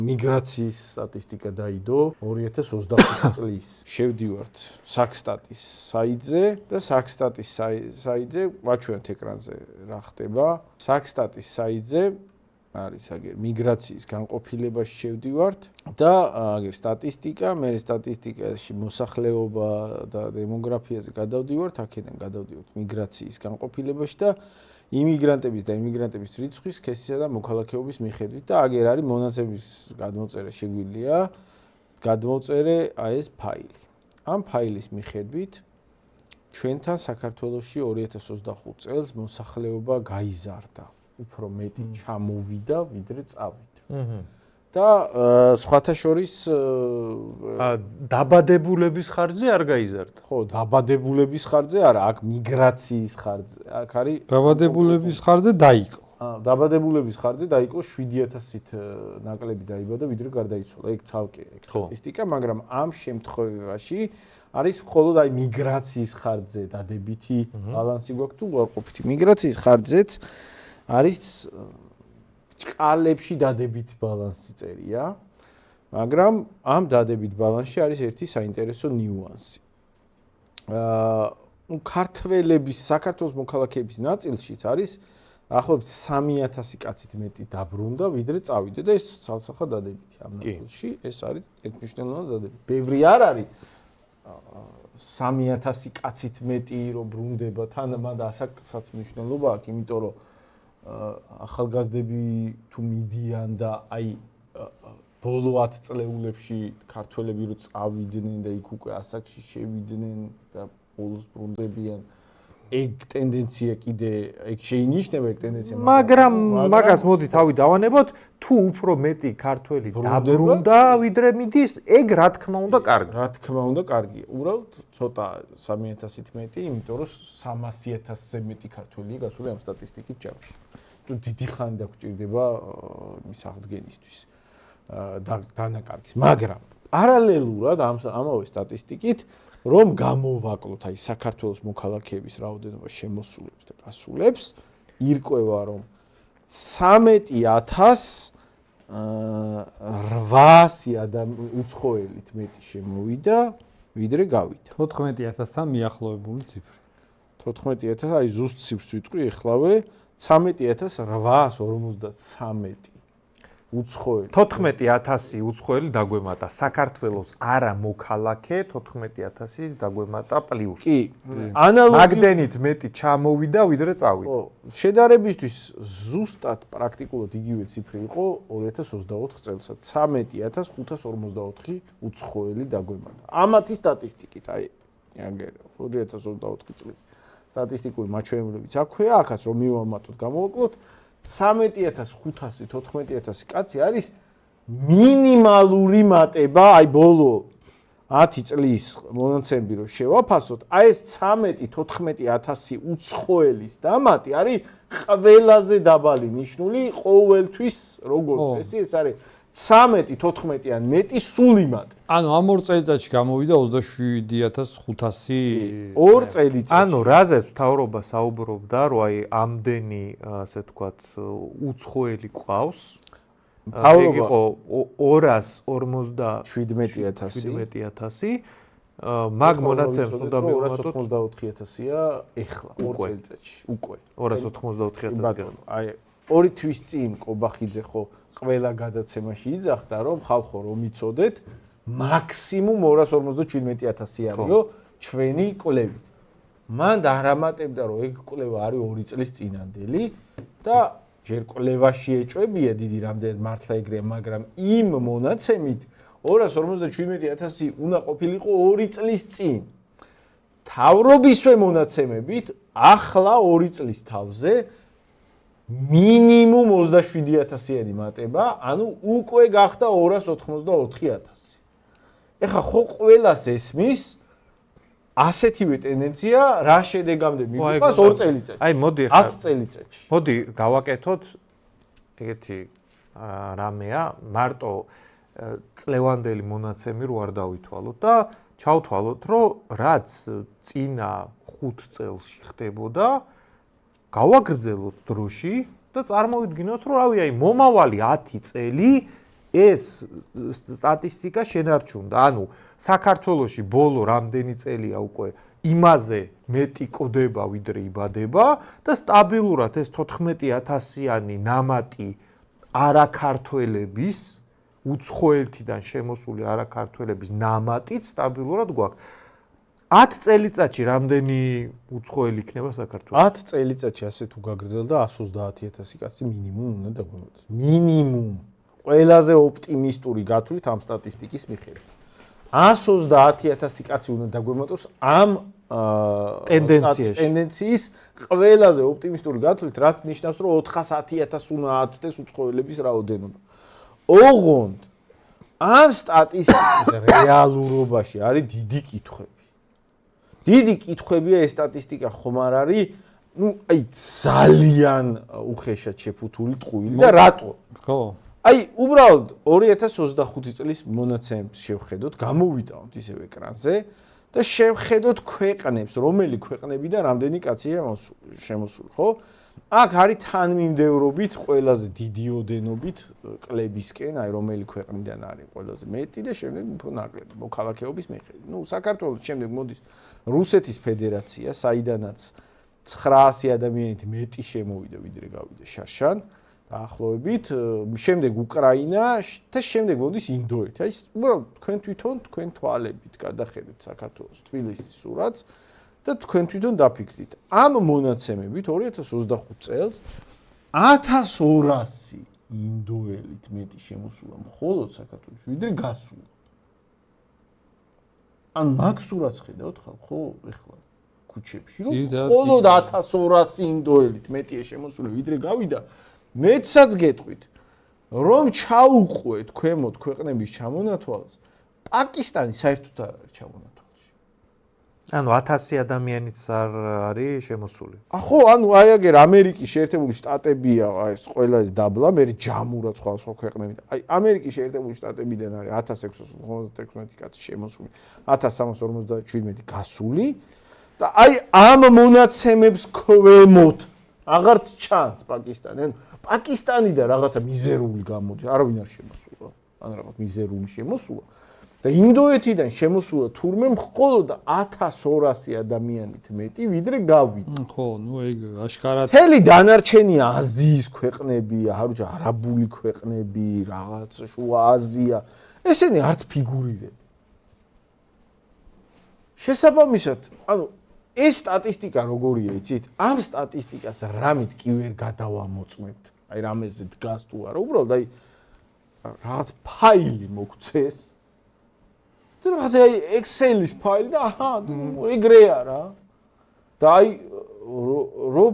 მიგრაციის სტატისტიკა დაიდო 2025 წლის. შევდივართ საქსტატის საიტზე და საქსტატის საიტზე ვაჩვენებთ ეკრანზე რა ხდება. საქსტატის საიტზე არის აგერ მიგრაციის განყოფილებაში შევდივართ და აგერ სტატისტიკა, მე სტატისტიკაში მოსახლეობა და დემოგრაფიაზე გადავდივართ, აქედან გადავდივართ მიგრაციის განყოფილებაში და იმიგრანტების და იმიგრანტების რიცხვის, სქესისა და მოქალაქეობის მიხედვით და აგერ არის მონაცემის გადმოწერა შეგვიძლია, გადმოწერე აი ეს ფაილი. ამ ფაილის მიხედვით ჩვენთან საქართველოში 2025 წელს მოსახლეობა გაიზარდა. უფრო მეტი ჩამოვიდა, ვიდრე წავიდა. და სხვათა შორის დაბადებულების ხარჯზე არ გაიზარდა. ხო, დაბადებულების ხარჯზე არა, აქ მიგრაციის ხარჯზე. აქ არის დაბადებულების ხარჯზე დაიკლო. დაბადებულების ხარჯზე დაიკლო 7000-ით ნაკლები დაიბადა, ვიდრე გარდაიცვალა. ეგ ცალკე სტატისტიკა, მაგრამ ამ შემთხვევაში არის მხოლოდ აი მიგრაციის ხარჯზე დადებითი ბალანსი გვაქვს თუ უარყოფითი. მიგრაციის ხარჯზეც არის წყალებში დადებითი ბალანსი წერია, მაგრამ ამ დადებით ბალანსში არის ერთი საინტერესო ნიუანსი. ქართველების საქართველოს მოქალაქეების ნაწილშიც არის ახლობთ 3000 კაცით მეტი დაბრუნდა, ვიდრე წავიდა და ეს ცალსახა დადებითი ამ ნაწილში, ეს არის ეკნიშნელოვანი დადებითი. ბევრი არ არის 3000 კაცით მეტი რომ ბრუნდება, თან მანდა ასაც მნიშვნელობა აქვს, იმიტომ რომ ახალგაზრდები თუ მიდიან და აი ბოლო 10 წლეულებში ქართველები რო წავიდნენ და იქ უკვე ასაკში შევიდნენ და ბოლოს ბრუნდებიან ეგ ტენდენცია კიდე ეგ შეინიშნება ეგ ტენდენცია მაგრამ მაგას მოდი თავი დავანებოთ თუ უფრო მეტი ქართველი დაბრუნდა ვიდრე მიდის ეგ რა თქმა უნდა კარგი რა თქმა უნდა კარგია უბრალოდ ცოტა 3000-ით მეტი იმიტომ რომ 300,000-ზე მეტი ქართველია გასული ამ სტატისტიკის ჯამში თუ დიდი ხანი დაგჭირდება მის აღდგენისთვის დანაკარგის მაგრამ პარალელურად ამავე სტატისტიკით რომ გამოვაკლოთ აი საქართველოს მოქალაქეების რაოდენობა შემოსულებს და გასულებს ირკვევა რომ 13,800 უცხოელით მეტი შემოვიდა ვიდრე გავიდა 14,000-თან მიახლოებული ციფრი 14,000 აი ზუსტ ციფრს ვიტყვი ეხლავე 13,853 უცხოელი 14,000 უცხოელი დაგვემატა საქართველოს არა მოქალაქე 14,000 დაგვემატა პლუს კი მაგდენით მეტი ჩამოვიდა ვიდრე წავიდა ხო შედარებისთვის ზუსტად პრაქტიკულად იგივე ციფრი იყო 2024 წელსაც 13,544 უცხოელი დაგვემატა ამათი სტატისტიკით აი აგერ 2024 წლის სტატისტიკური მაჩვენებლებიც აქვეა ახაც რომ მივამატოთ გამოვაკლოთ 13,500 14,000 კაცი არის მინიმალური მატება, აი ბოლო 10 წლის მონაცემები რომ შევაფასოთ, აი ეს 13-14,000 უცხოელის დამატი არის ყველაზე დაბალი ნიშნული ყოველთვის როგორც წესი ეს არის 13-14-იან მეტი სული მატება. ანუ ამ ორ წელიწადში გამოვიდა 27,500 ორ წელიწადში. ანუ რაზეც მთავრობა საუბრობდა, რომ აი ამდენი ასე ვთქვათ უცხოელი ყავს. მთავრობა იყო 257,000 მაგ მონაცემს უნდა მივამატოთ 284,000-ია ეხლა ორ წელიწადში უკვე 284,000 აი ორი თვის წინ კობახიძე ხო ყველა გადაცემაში იძახდა რომ ხალხო რომ იცოდეთ მაქსიმუმ 257,000 არისო ჩვენი კვლევით. მან დაარამატებდა რომ ეგ კვლევა არის 2 წლის წინანდელი და ჯერ კვლევაში ეჭვებია დიდი რამდენად მართლა ეგრეა, მაგრამ იმ მონაცემით 257,000 უნდა ყოფილიყო 2 წლის წინ. თავრობისვე მონაცემებით ახლა 2 წლის თავზე მინიმუმ 27,000-იანი მატება, ანუ უკვე გახდა 284,000. ეხა ხო ყველას ესმის ასეთივე ტენდენცია რა შედეგამდე მიგვიყვას 2 წელიწადში. აი მოდი 10 წელიწადში. მოდი გავაკეთოთ ეგეთი რამეა, მარტო წლევანდელი მონაცემი რო არ დავითვალოთ და ჩავთვალოთ, რომ რაც წინა 5 წელში ხდებოდა გავაგრძელოთ დროში და წარმოვიდგინოთ, რომ რავი, აი მომავალი 10 წელი ეს სტატისტიკა შენარჩუნდა. ანუ საქართველოში ბოლო რამდენი წელია უკვე იმაზე მეტი კოდება ვიდრე იბადება და სტაბილურად ეს 14000-იანი ნამატი არაქართველების უცხოეთიდან შემოსული არაქართველების ნამატით სტაბილურად გვაქვს. 10 წელიწადში რამდენი უცხოელი იქნება საქართველოს? 10 წელიწადში ასე თუ გაგრძელდა 130,000 კაცი მინიმუმ უნდა დაგვიმეტოს. მინიმუმ. ყველაზე ოპტიმისტური გათვლით ამ სტატისტიკის მიხედვით. 130,000 კაცი უნდა დაგვიმეტოს ამ ტენდენციის ყველაზე ოპტიმისტური გათვლით, რაც ნიშნავს, რომ 410,000 უნდა აცდეს უცხოელების რაოდენობა. ოღონდ ამ სტატისტიკის რეალურობაში არის დიდი კითხვები. დიდი კითხვებია ეს სტატისტიკა ხომ არ არის, აი ძალიან უხეშად შეფუთული ტყუილი და რატო? ხო. აი უბრალოდ 2025 წლის მონაცემებს შევხედოთ, გამოვიტანოთ ისევ ეკრანზე და შევხედოთ ქვეყნებს, რომელი ქვეყნებიდან რამდენი კაცია შემოსული, ხო? აქ არის თანმიმდევრობით ყველაზე დიდი ოდენობით კლებისკენ, აი რომელი ქვეყნიდან არის ყველაზე მეტი და შემდეგ უფრო ნაკლები მოქალაქეობის მიხედვით. ნუ საქართველოს შემდეგ მოდის რუსეთის ფედერაცია, საიდანაც 900 ადამიანით მეტი შემოვიდა, ვიდრე გავიდა შარშან. დაახლოებით, შემდეგ უკრაინა და შემდეგ მოდის ინდოეთი. აი უბრალოდ თქვენ თვითონ თქვენ თვალებით გადახედეთ საქართველოს თბილისის სურათს და თქვენ თვითონ დაფიქრდით. ამ მონაცემებით 2025 წელს 1200 ინდოელით მეტი შემოსულა მხოლოდ საქართველოში, ვიდრე გასულა. ან მაგ სურათს ხედავთ ხო ეხლა ქუჩებში, რომ მხოლოდ 1200 ინდოელით მეტია შემოსული, ვიდრე გავიდა. მეცაც გეტყვით, რომ ჩაუყვეთ ქვემოთ ქვეყნების ჩამონათვალს, პაკისტანი საერთოდ არ არის ჩამონათვალში. ანუ 1000 ადამიანიც არ არის შემოსული. ხო, ანუ აი აგერ ამერიკის შეერთებული შტატებია ეს ყველა ეს დაბლა, მე ჯამურად სხვა ქვეყნებიდან. აი ამერიკის შეერთებული შტატებიდან არის 1656 კაცი შემოსული, 1357 გასული და აი ამ მონაცემებს ქვემოთ აღარც ჩანს პაკისტანი. ანუ პაკისტანიდან რაღაცა მიზერული გამოდის, არავინ არ შემოსულა, ან რაღაც მიზერული შემოსულა და ინდოეთიდან შემოსულა თურმე მხოლოდ 1200 ადამიანით მეტი, ვიდრე გავიდა. ხო, ნუ ეგ აშკარად. მთელი დანარჩენი აზიის ქვეყნებია, არაბული ქვეყნები, რაღაც შუა აზია, ესენი არც ფიგურირები. შესაბამისად, ანუ ეს სტატისტიკა როგორია, იცით? ამ სტატისტიკას რამით კი ვერ გადავამოწმებთ. აი რამეზე დგას თუ არა, უბრალოდ აი რაღაც ფაილი მოგცეს. და რაღაც აი Excel-ის ფაილი და აჰა, ეგრეა რა. და აი რო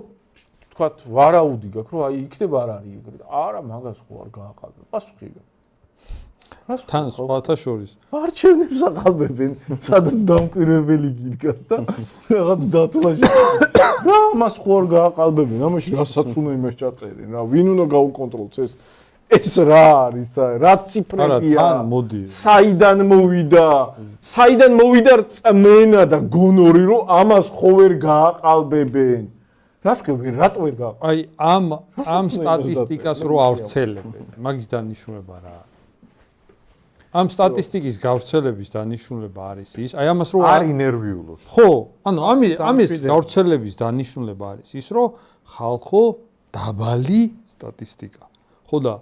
თქვათ ვარაუდი გაქვს, რომ აი იქნება არ არის ეგრე. არა, მაგას ხო არ გააყალბებ. პასუხია. თან სხვათა შორის. არჩევნებს აყალბებენ, სადაც დამკვირვებელი გიდგას და რაღაც დათვლაში. რა მას ხო არ გააყალბებენ, ამაში რასაც უნდა იმას ჩაწერენ, რა, ვინ უნდა გაუკონტროლოს ეს რა არის, რა ციფრებია? თან მოდი. საიდან მოვიდა წმენა და გონორი, რომ ამას ხო ვერ გააყალბებენ. რას ქვია, რატო ვერ გააყალბებენ? აი ამ სტატისტიკას რო ავრცელებენ, მაგის დანიშნულება რა? ამ სტატისტიკის გავრცელების დანიშნულება არის ის, აი ამას რო არ ინერვიულობ. ხო, ანუ ამის გავრცელების დანიშნულება არის ის, რომ ხალხო დაბალი სტატისტიკა. ხო და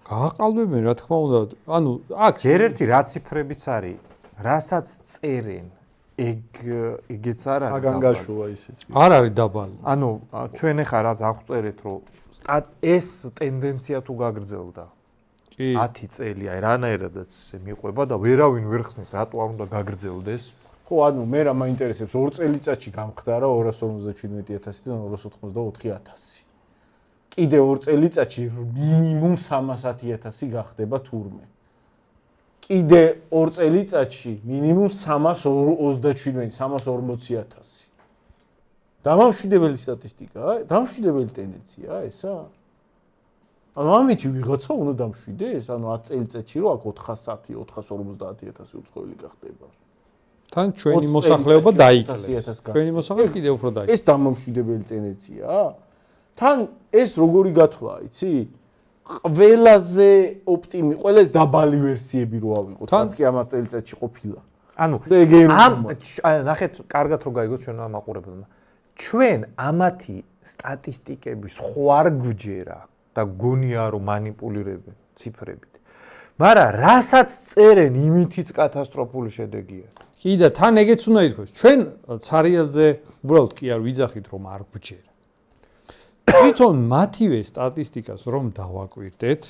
გააყალბებენ, რა თქმა უნდა, ანუ აქ ერთ-ერთი რა ციფრებიც არის, რასაც წერენ, ეგეც არ არის. საგანგაშოა ისიც. არ არის დაბალი. ანუ ჩვენ ახლა რაც აღწერეთ, რომ ეს ტენდენცია თუ გაგრძელდა 10 წელი, აი რანაირადაც ესე მიყვება და ვერავინ ვერ ხსნის, რატო არ უნდა გაგრძელდეს? ხო, ანუ მე რა მაინტერესებს 2 წელიწადში გამხდარა 257,000-დან 284,000. კიდე 2 წელიწადში მინიმუმ 310,000 გახდება თურმე. კიდე 2 წელიწადში მინიმუმ 327,000. დამამშვიდებელი სტატისტიკაა, დამამშვიდებელი ტენდენციაა ესა? ანუ ამით ვიღაცა უნდა დამშვიდეს, ანუ 10 წელიწადში რო აქ 450-450,000 უცხოელი გახდება. თან ჩვენი მოსახლეობა დაიკლეს. ჩვენი მოსახლეობა კიდევ უფრო დაიკლეს. ეს დამამშვიდებელი ტენდენციაა? თან ეს როგორი გათვლა, იცი? ყველაზე ყველაზე დაბალი ვერსიები რო ავიღოთ, რაც კი ამ წელიწადში ყოფილა. ანუ ნახეთ, კარგად რო გაიგოთ ჩვენ ამ მაყურებელმა. ჩვენ ამათი სტატისტიკების ხო არ გვჯერა და გონია რომ მანიპულირებენ ციფრებით. მაგრამ რასაც წერენ, იმითიც კატასტროფული შედეგია. კი და თან ეგეც უნდა ითქვას. ჩვენ ცარიელზე უბრალოდ კი არ ვიძახით რომ არ გვჯერა. თვითონ მათივე სტატისტიკას რომ დავაკვირდეთ,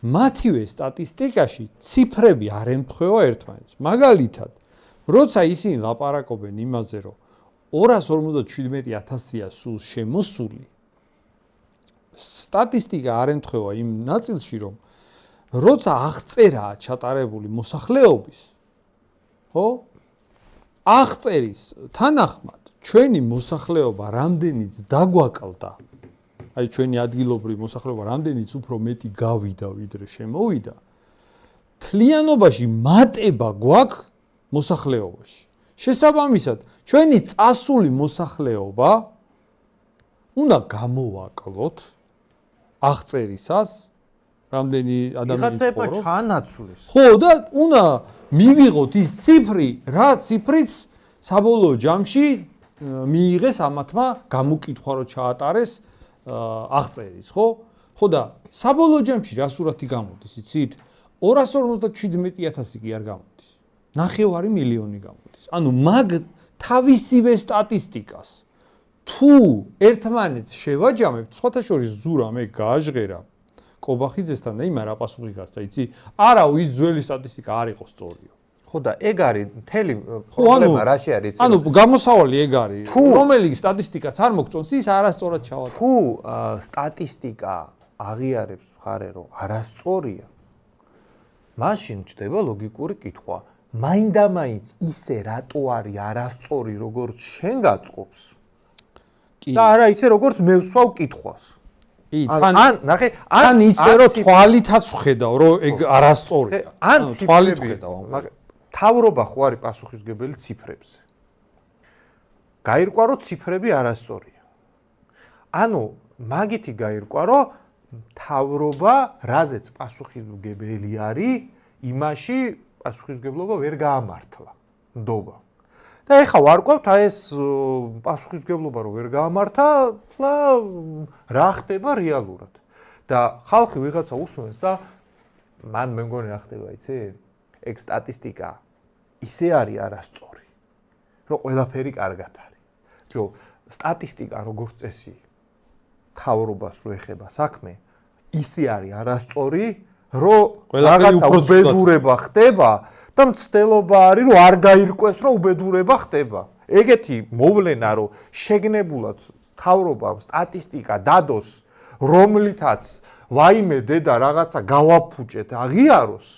მათივე სტატისტიკაში ციფრები არ ემთხვევა ერთმანეთს. მაგალითად, როცა ისინი ლაპარაკობენ იმაზე, რომ 257,000-ია სულ შემოსული, სტატისტიკა არ ემთხვევა იმ ნაწილში, რომ როცა აღწერაა ჩატარებული მოსახლეობის, ხო? აღწერის თანახმად ჩვენი მოსახლეობა რამდენიც დაგვაკლდა, აი ჩვენი ადგილობრივი მოსახლეობა რამდენიც უფრო მეტი გავიდა ვიდრე შემოვიდა, თლიანობაში მატება გვაქვს მოსახლეობაში. შესაბამისად, ჩვენი წასული მოსახლეობა უნდა გამოვაკლოთ აღწერისას რამდენი ადამიანი ცხოვრობს. ვიღაცება ჩანაცვლის. ხო და უნდა მივიღოთ ის ციფრი, რა ციფრიც საბოლოო ჯამში მიიღეს ამათმა გამოკითხვა რო ჩაატარეს აღწერის, ხო? ხო და საბოლოო ჯამში რა სურათი გამოდის, იცით? 257,000 კი არ გამოდის. 9 მილიონი გამოდის. ანუ მაგ თავისივე სტატისტიკას თუ ერთმანეთს შევაჯამებთ, სხვათა შორის ზურა მე გააჟღერა კობახიძესთან და იმ რა პასუხი გასცა, იცი? არა, ის ძველი სტატისტიკა არ იყო სწორიო. ხო და ეგ არის მთელი პრობლემა რაში არის? ანუ გამოსავალი ეგ არის. რომელი სტატისტიკაც არ მოგწონს, ის არასწორად ჩავატარებს. თუ სტატისტიკა აღიარებს მხარე რომ არასწორია, მაშინ ჩდება ლოგიკური კითხვა. მაინდამაინც ისე რატო არის არასწორი, როგორც შენ გაწყობს? და არა ისე როგორც მე ვსვავ კითხვას. ან ნახე, ან ისე რომ თვალითაც ვხედავ, რომ ეგ არასწორია. ან თვალით ვხედავ. თავრობა ხო არის პასუხისმგებელი ციფრებზე. გაირკვა რომ ციფრები არასწორია. ანუ მაგითი გაირკვა რომ თავრობა რაზეც პასუხისმგებელი არის, იმაში პასუხისმგებლობა ვერ გაამართლა. ნდობა. და ეხლა ვარკვევთ აი ეს პასუხისმგებლობა რომ ვერ გაამართლა, რა ხდება რეალურად. და ხალხი ვიღაცა უსმენს და მან მე მგონი რა ხდება, იცი? ეგ სტატისტიკა ისე არის არასწორი, რომ ყველაფერი კარგად არის. რომ სტატისტიკა როგორც წესი თავრობას რო ეხება საქმე, ისე არის არასწორი, რომ რაღაცა უბედურება ხდება და მცდელობა არის, რომ არ გაირკვეს, რომ უბედურება ხდება. ეგეთი მოვლენა, რომ შეგნებულად თავრობამ სტატისტიკა დადოს, რომლითაც ვაიმე დედა რაღაცა გავაფუჭეთ, აღიაროს.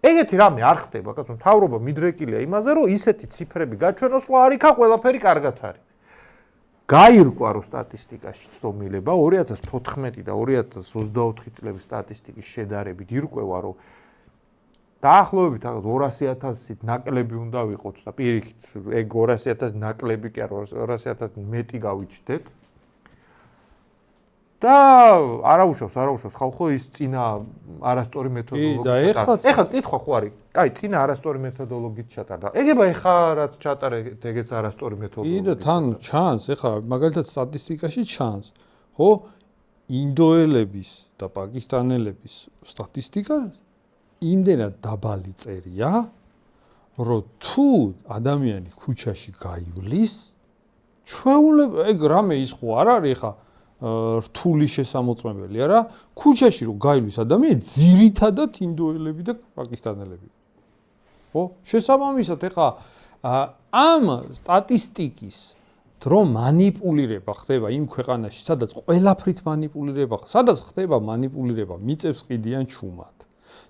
ეგეთი რამე არ ხდება, კაცო, მთავრობა მიდრეკილია იმაზე, რომ ისეთი ციფრები გაჩვენოს, რომ არიქა ყველაფერი კარგად არის. გაირკვა რომ სტატისტიკაში ცდომილება 2014 და 2024 წლების სტატისტიკის შედარებით ირკვევა, რომ დაახლოებით 200,000-ით ნაკლები უნდა ვიყოთ და პირიქით ეგ 200,000 ნაკლები კი არა 200,000 მეტი გავიჩნდეთ. და არაუშავს ხალხო ის წინა არასწორი მეთოდოლოგია. ეხლა კითხვა ხო არის? კაი, წინა არასწორი მეთოდოლოგიით ჩატარდა. ეგება ეხლა რაც ჩატარეთ, ეგეც არასწორი მეთოდოლოგია. და თან ჩანს, ეხლა მაგალითად სტატისტიკაში ჩანს, ხო? ინდოელების და პაკისტანელების სტატისტიკა იმდენად დაბალი წერია, რომ თუ ადამიანი ქუჩაში გაივლის, ჩვეულებრივ ეგ რამე ის ხო არ არის ეხლა რთული შესამოწმებელი არა, ქუჩაში რომ გაივლის ადამიანი ძირითადად ინდოელები და პაკისტანელები. ხო? შესაბამისად ეხლა ამ სტატისტიკის რომ მანიპულირება ხდება იმ ქვეყანაში, სადაც ყველაფრით მანიპულირება, სადაც ხდება მანიპულირება, მიწებს ყიდიან ჩუმად.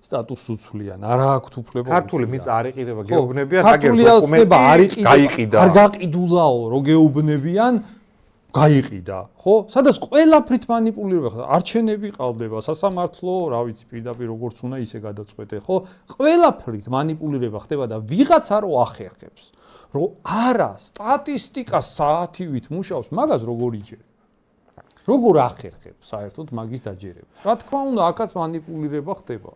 სტატუსს უცვლიან, არა აქვთ უფლება. ქართული მიწა არ იყიდება, გეუბნებიან, აგერ დოკუმენტი გაიყიდა. არ გაყიდულაო, რომ გეუბნებიან, გაიყიდა, ხო? სადაც ყველაფრით მანიპულირება ხდება, არჩენები ყალბდება, სასამართლო, რა ვიცი, პირდაპირ როგორც უნდა ისე გადაწყვეტე, ხო? ყველაფრით მანიპულირება ხდება და ვიღაცა რო ახერხებს, რომ არა, სტატისტიკა საათივით მუშაობს, მაგას როგორ იჯერება? როგორ ახერხებ საერთოდ მაგის დაჯერებას? რა თქმა უნდა, აქაც მანიპულირება ხდება.